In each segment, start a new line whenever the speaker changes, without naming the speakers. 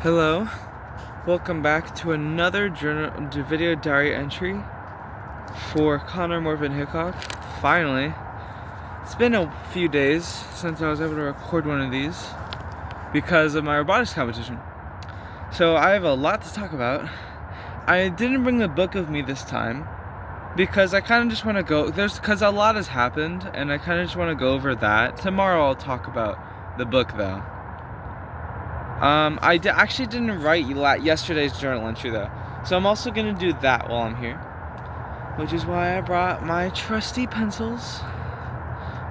Hello, welcome back to another video diary entry for Connor Morvan Hickok. Finally, it's been a few days since I was able to record one of these because of my robotics competition. So I have a lot to talk about. I didn't bring the book with me this time because I kind of just want to go, because a lot has happened and I kind of just want to go over that. Tomorrow I'll talk about the book though. I actually didn't write yesterday's journal entry though, so I'm also gonna do that while I'm here, which is why I brought my trusty pencils.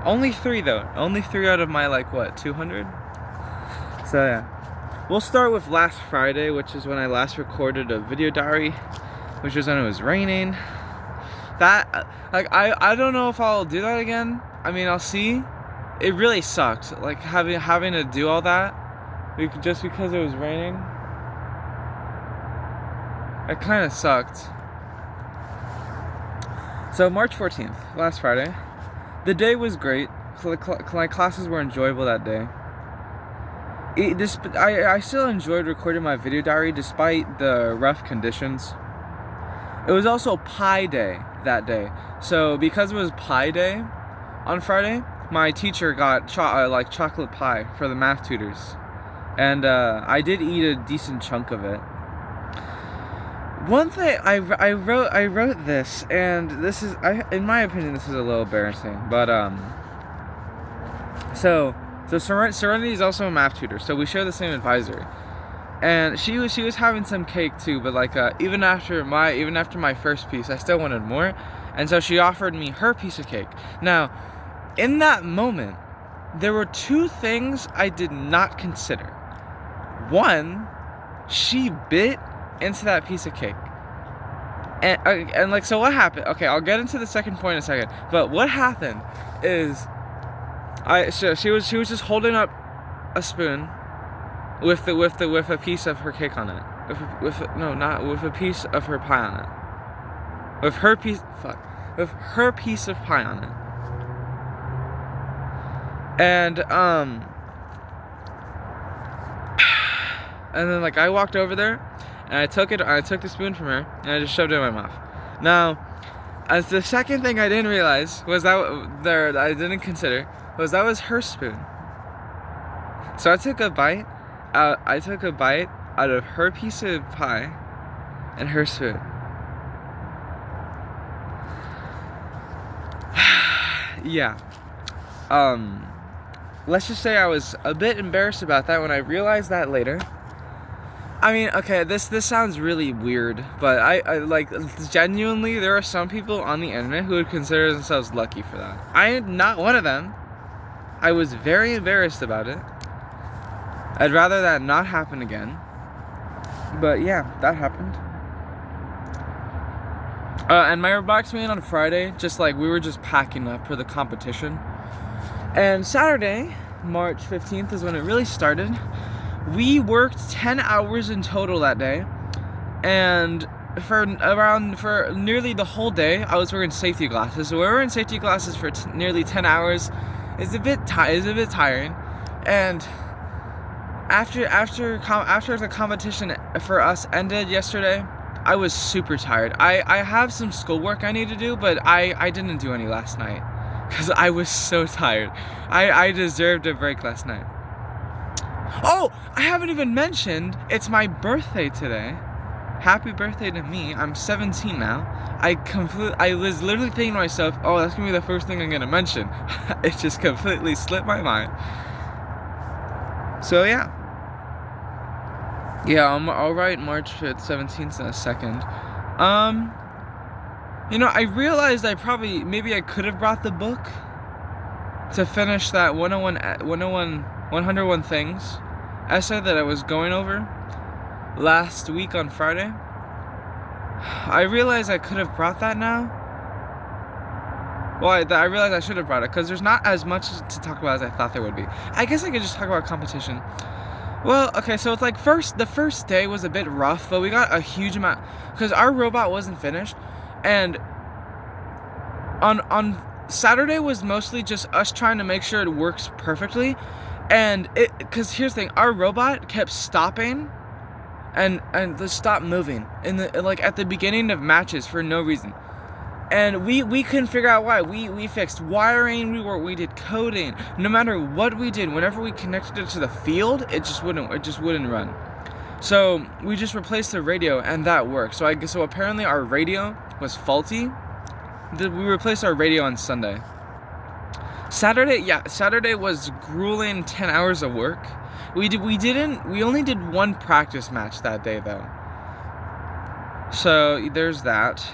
Only 3 though, only 3 out of my 200. So yeah, we'll start with last Friday, which is when I last recorded a video diary, which was when it was raining. That I don't know if I'll do that again. I mean, I'll see. It really sucked, having to do all that. Just because it was raining. It kind of sucked. So March 14th, last Friday. The day was great. My classes were enjoyable that day. I still enjoyed recording my video diary despite the rough conditions. It was also Pie Day that day. So because it was Pie Day on Friday, my teacher got chocolate pie for the math tutors. And I did eat a decent chunk of it. One thing I wrote this, and this is, in my opinion, this is a little embarrassing. But so Serenity is also a math tutor, so we share the same advisor. And she was having some cake too, but even after my first piece, I still wanted more, and so she offered me her piece of cake. Now, in that moment, there were 2 things I did not consider. One, she bit into that piece of cake. And so what happened? Okay, I'll get into the second point in a second. But what happened is she was just holding up a spoon with a piece of her cake on it. With a piece of her pie on it. With her piece of pie on it. And then I walked over there, and I took the spoon from her, and I just shoved it in my mouth. Now, as the second thing I didn't realize I didn't consider was that was her spoon. So I took a bite out of her piece of pie and her spoon. Yeah. Let's just say I was a bit embarrassed about that when I realized that later. I mean, okay, this sounds really weird, but I genuinely, there are some people on the internet who would consider themselves lucky for that. I am not one of them. I was very embarrassed about it. I'd rather that not happen again. But yeah, that happened. And my robotics meeting on Friday, we were just packing up for the competition. And Saturday, March 15th, is when it really started. We worked 10 hours in total that day, and for nearly the whole day, I was wearing safety glasses. So we were wearing safety glasses for nearly 10 hours. It's a bit tiring, and after the competition for us ended yesterday, I was super tired. I have some schoolwork I need to do, but I didn't do any last night because I was so tired. I deserved a break last night. Oh, I haven't even mentioned it's my birthday today. Happy birthday to me. I'm 17 now. I was literally thinking to myself, oh, that's gonna be the first thing I'm gonna mention. It just completely slipped my mind. So yeah. Yeah, I'll write March 5th, 17th in a second. I realized maybe I could have brought the book to finish that 101 things essay that I was going over last week on Friday. I realize I could have brought that now. Well, I realize I should have brought it because there's not as much to talk about as I thought there would be. I guess I could just talk about competition. Well, okay, so it's the first day was a bit rough, but we got a huge amount because our robot wasn't finished, and on Saturday was mostly just us trying to make sure it works perfectly. And because here's the thing, our robot kept stopping and just stop moving at the beginning of matches for no reason. And we couldn't figure out why. We fixed wiring, we did coding. No matter what we did, whenever we connected it to the field, it just wouldn't run. So we just replaced the radio, and that worked. So apparently our radio was faulty. We replaced our radio on Sunday. Saturday was grueling 10 hours of work. We only did one practice match that day though. So there's that.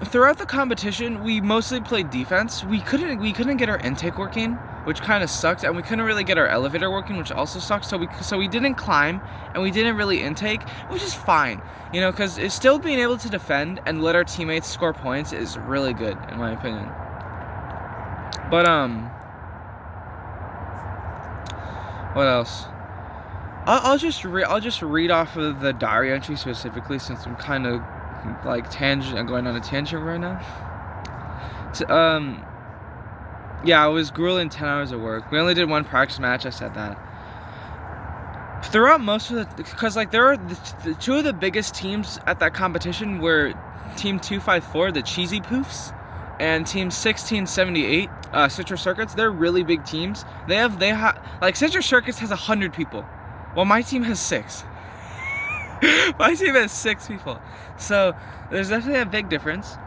Throughout the competition, we mostly played defense. We couldn't get our intake working, which kind of sucked, and we couldn't really get our elevator working, which also sucked. So we didn't climb, and we didn't really intake, which is fine, because it's still being able to defend and let our teammates score points is really good, in my opinion. But what else? I'll just read off of the diary entry specifically, since I'm kind of going on a tangent right now. Yeah, it was grueling 10 hours of work. We only did one practice match, I said that. Throughout most of because there are the two of the biggest teams at that competition were Team 254, the Cheesy Poofs, and Team 1678, Citrus Circuits. They're really big teams. They have Citrus Circuits has 100 people, while my team has 6. My team has 6 people. So there's definitely a big difference.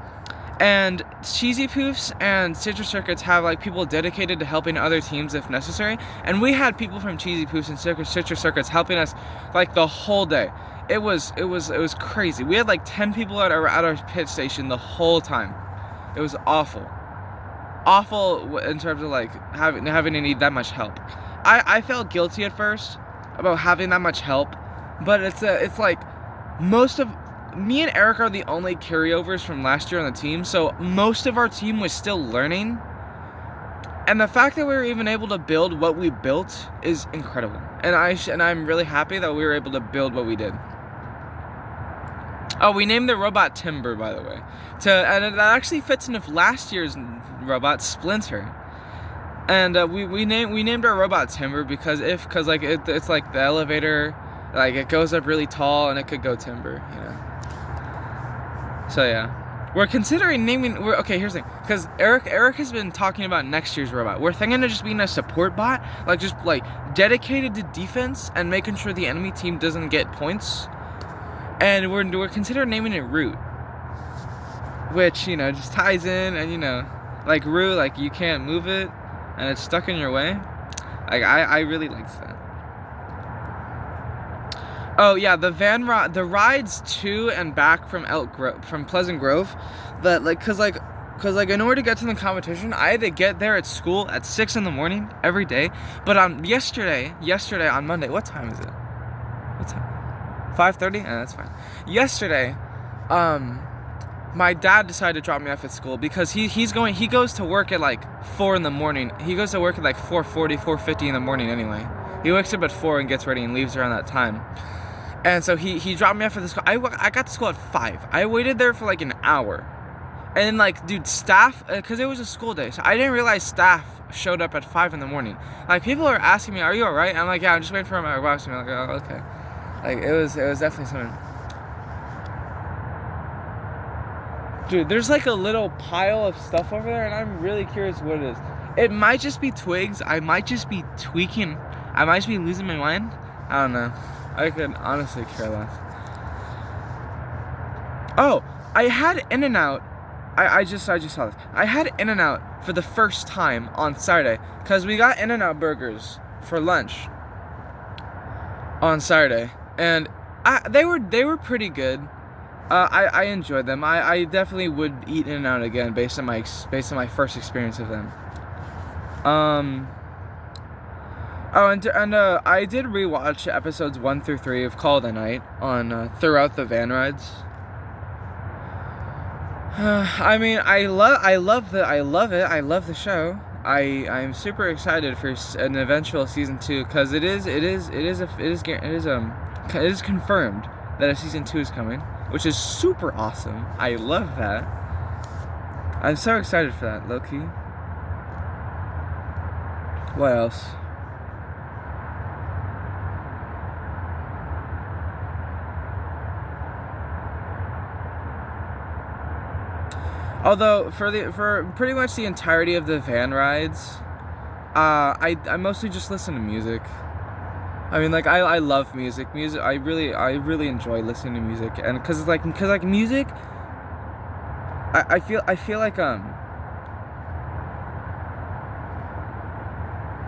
And Cheesy Poofs and Citrus Circuits have people dedicated to helping other teams if necessary. And we had people from Cheesy Poofs and Citrus Circuits helping us the whole day. It was crazy. We had 10 people at our pit station the whole time. It was awful in terms of having to need that much help. I felt guilty at first about having that much help, but it's most of me and Eric are the only carryovers from last year on the team, so most of our team was still learning. And the fact that we were even able to build what we built is incredible. And I'm really happy that we were able to build what we did. Oh, we named the robot Timber, by the way. And it actually fits into last year's robot, Splinter. And we named our robot Timber because it's the elevator, it goes up really tall and it could go timber, So yeah, we're considering naming. Here's the thing, because Eric has been talking about next year's robot. We're thinking of just being a support bot, dedicated to defense and making sure the enemy team doesn't get points. And we're considering naming it Root, which just ties in, and Root, you can't move it and it's stuck in your way. I really liked that. Oh yeah, the rides to and back from from Pleasant Grove, but because in order to get to the competition, I had to get there at school at 6 a.m. every day. But on yesterday on Monday, what time is it? What time? 5:30? Yeah, that's fine. Yesterday, my dad decided to drop me off at school because he goes to work at 4 a.m. He goes to work at 4:40, 4:50 in the morning anyway. He wakes up at 4 and gets ready and leaves around that time. And so he dropped me off at the school. I got to school at 5. I waited there for an hour. And dude, staff, because it was a school day, so I didn't realize staff showed up at 5 in the morning. People are asking me, "Are you alright?" I'm yeah, I'm just waiting for my boss. And I'm oh, okay. It was definitely something. Dude, there's a little pile of stuff over there, and I'm really curious what it is. It might just be twigs. I might just be tweaking. I might just be losing my mind. I don't know. I could honestly care less. Oh, I had In-N-Out. I just saw this. I had In-N-Out for the first time on Saturday because we got In-N-Out burgers for lunch on Saturday, and they were pretty good. I enjoyed them. I definitely would eat In-N-Out again based on my first experience of them. Oh, and I did rewatch episodes 1 through 3 of Call the Night on throughout the van rides. I love it. I love the show. I'm super excited for an eventual season 2 because it is confirmed that a season 2 is coming, which is super awesome. I love that. I'm so excited for that, low-key. What else? Although for pretty much the entirety of the van rides, I mostly just listen to music. I mean, like I love music. I really enjoy listening to music, and cause music, I feel like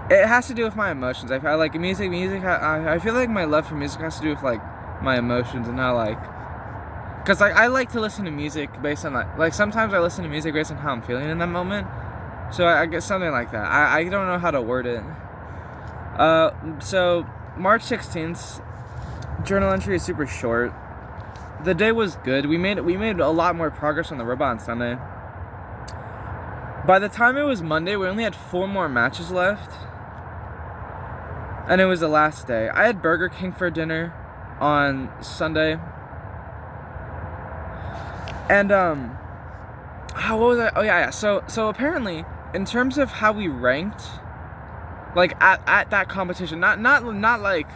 it has to do with my emotions. I feel like music. I feel like my love for music has to do with like my emotions and how like. Cause like I like to listen to music based on like sometimes I listen to music based on how I'm feeling in that moment. So I guess something like that. I don't know how to word it. So March 16th, journal entry is super short. The day was good. We made a lot more progress on the robot on Sunday. By the time it was Monday, we only had 4 more matches left. And it was the last day. I had Burger King for dinner on Sunday. And what was I? Oh yeah. So apparently, in terms of how we ranked, like at that competition, not like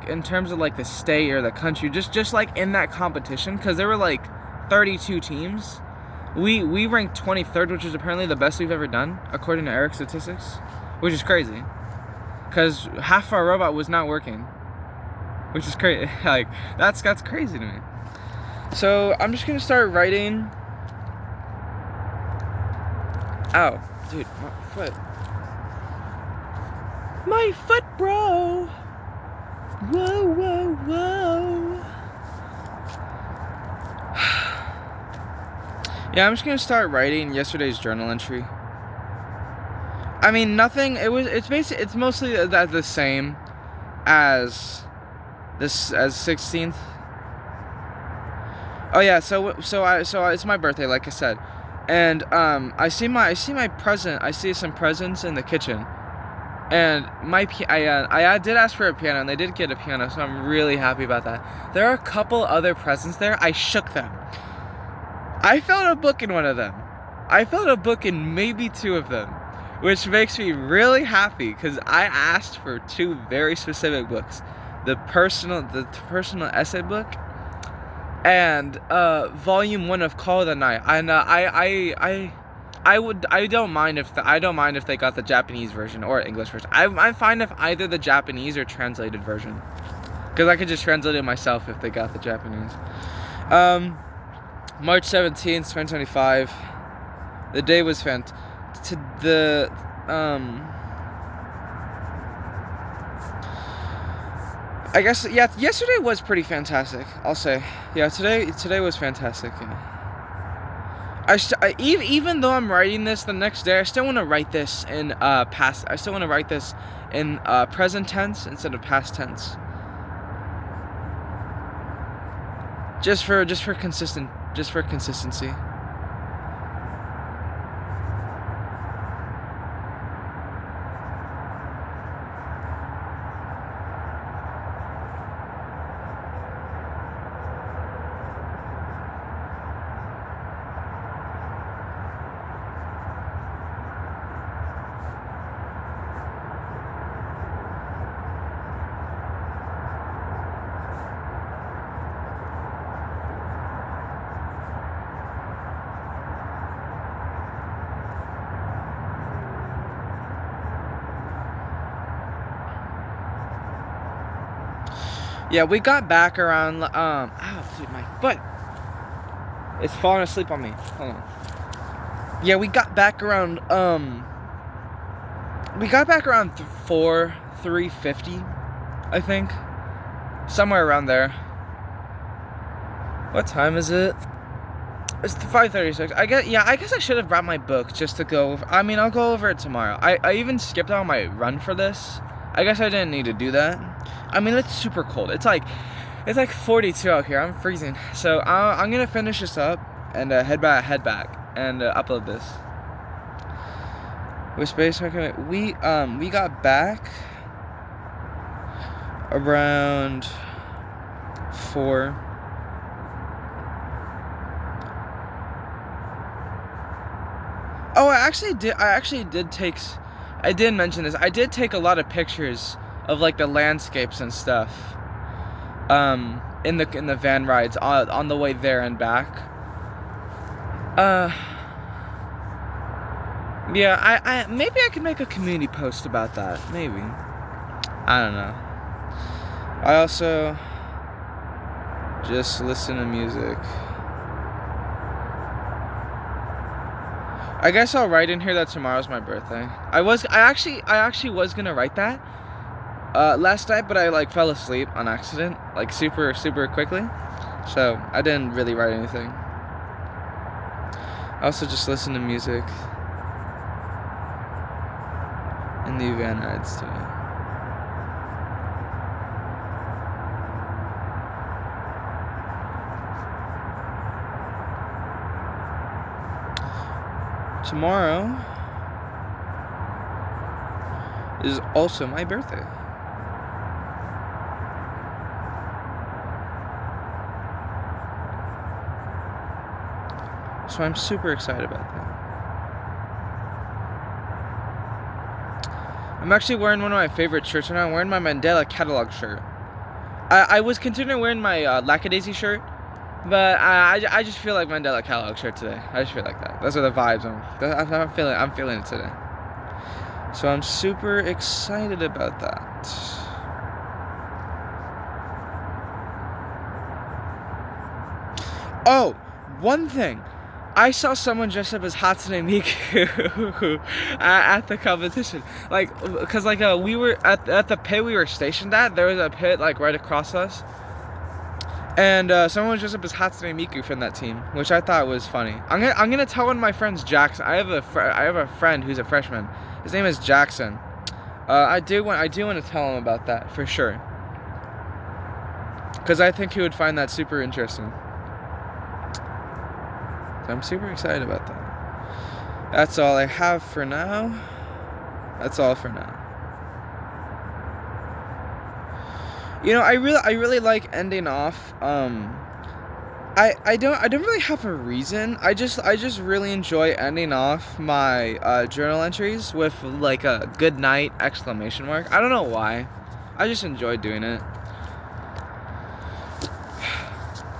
in terms of like the state or the country, just like in that competition, because there were like 32 teams. We ranked 23rd, which is apparently the best we've ever done according to Eric's statistics, which is crazy, because half our robot was not working, which is crazy. Like that's crazy to me. So I'm just gonna start writing. Ow, dude, my foot. My foot, bro. Whoa. Yeah, I'm just gonna start writing yesterday's journal entry. I mean, nothing. It's mostly the same as 16th. Oh yeah, so it's my birthday, like I said, and I see some presents in the kitchen, and I did ask for a piano, and they did get a piano, so I'm really happy about that. There are a couple other presents there. I shook them. I found a book in one of them. I found a book in maybe 2 of them, which makes me really happy because I asked for 2 very specific books, the personal essay book. And volume 1 of Call of the Night. And I don't mind if they got the Japanese version or English version. I'm fine if either the Japanese or translated version, because I could just translate it myself if they got the Japanese. March 17th, 2025. The day was I guess, yeah, yesterday was pretty fantastic, I'll say. Yeah, today was fantastic, yeah. Even though I'm writing this the next day, I still want to write this in present tense instead of past tense. Just for consistency. Yeah, we got back around, ow, dude, my foot. It's falling asleep on me. Hold on. Yeah, we got back around, 3:50, I think. Somewhere around there. What time is it? It's 5:36. I guess I should have brought my book just to go over. I mean, I'll go over it tomorrow. I even skipped out my run for this. I guess I didn't need to do that. I mean, it's super cold. It's like 42 out here. I'm freezing. So I'm gonna finish this up and head back and upload this. With space, we got back around 4. Oh, I did mention this. I did take a lot of pictures of like the landscapes and stuff in the van rides on the way there and back. Yeah, maybe I could make a community post about that. Maybe. I don't know. I also just listen to music. I guess I'll write in here that tomorrow's my birthday. I actually was gonna write that last night, but I like fell asleep on accident, like super quickly. So I didn't really write anything. I also just listen to music in the van rides too. Tomorrow is also my birthday. So I'm super excited about that. I'm actually wearing one of my favorite shirts right now. I'm wearing my Mandela catalog shirt. I was considering wearing my Lackadaisy shirt, but I just feel like Mandela catalog shirt today. I just feel like that. Those are the vibes I'm feeling it today. So I'm super excited about that. Oh, one thing. I saw someone dressed up as Hatsune Miku at the competition. Like, cause like we were at the pit we were stationed at. There was a pit like right across us, and someone was dressed up as Hatsune Miku from that team, which I thought was funny. I'm gonna tell one of my friends, Jackson. I have a friend who's a freshman. His name is Jackson. I do want to tell him about that for sure, cause I think he would find that super interesting. I'm super excited about that. That's all I have for now. That's all for now. You know, I really like ending off. I don't really have a reason. I just really enjoy ending off my journal entries with like a good night exclamation mark. I don't know why. I just enjoy doing it.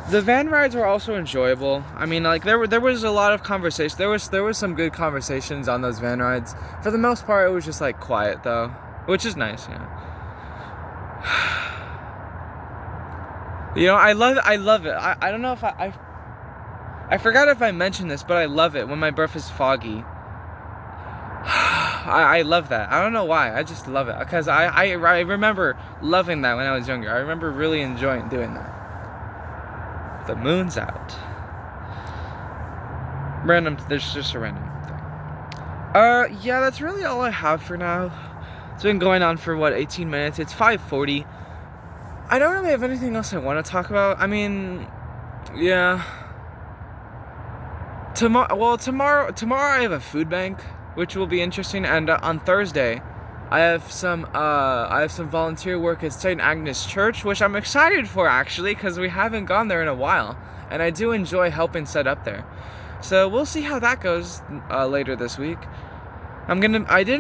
The van rides were also enjoyable. I mean, like there was a lot of conversation. There was some good conversations on those van rides. For the most part, it was just like quiet though, which is nice, you know. You know, I love it. I don't know if I forgot if I mentioned this, but I love it when my breath is foggy. I love that. I don't know why. I just love it because I remember loving that when I was younger. I remember really enjoying doing that. The moon's out. There's just a random thing. Yeah, that's really all I have for now. It's been going on for what, 18 minutes? It's 5:40. I don't really have anything else I want to talk about. I mean, yeah. Tomorrow I have a food bank, which will be interesting, and on Thursday I have some volunteer work at St. Agnes Church, which I'm excited for actually, because we haven't gone there in a while, and I do enjoy helping set up there. So we'll see how that goes later this week. I did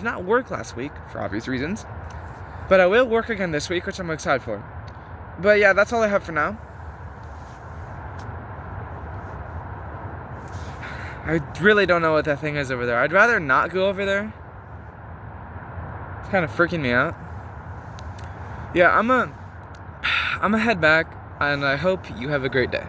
not work last week for obvious reasons, but I will work again this week, which I'm excited for. But yeah, that's all I have for now. I really don't know what that thing is over there. I'd rather not go over there. It's kind of freaking me out. Yeah, I'm gonna head back, and I hope you have a great day.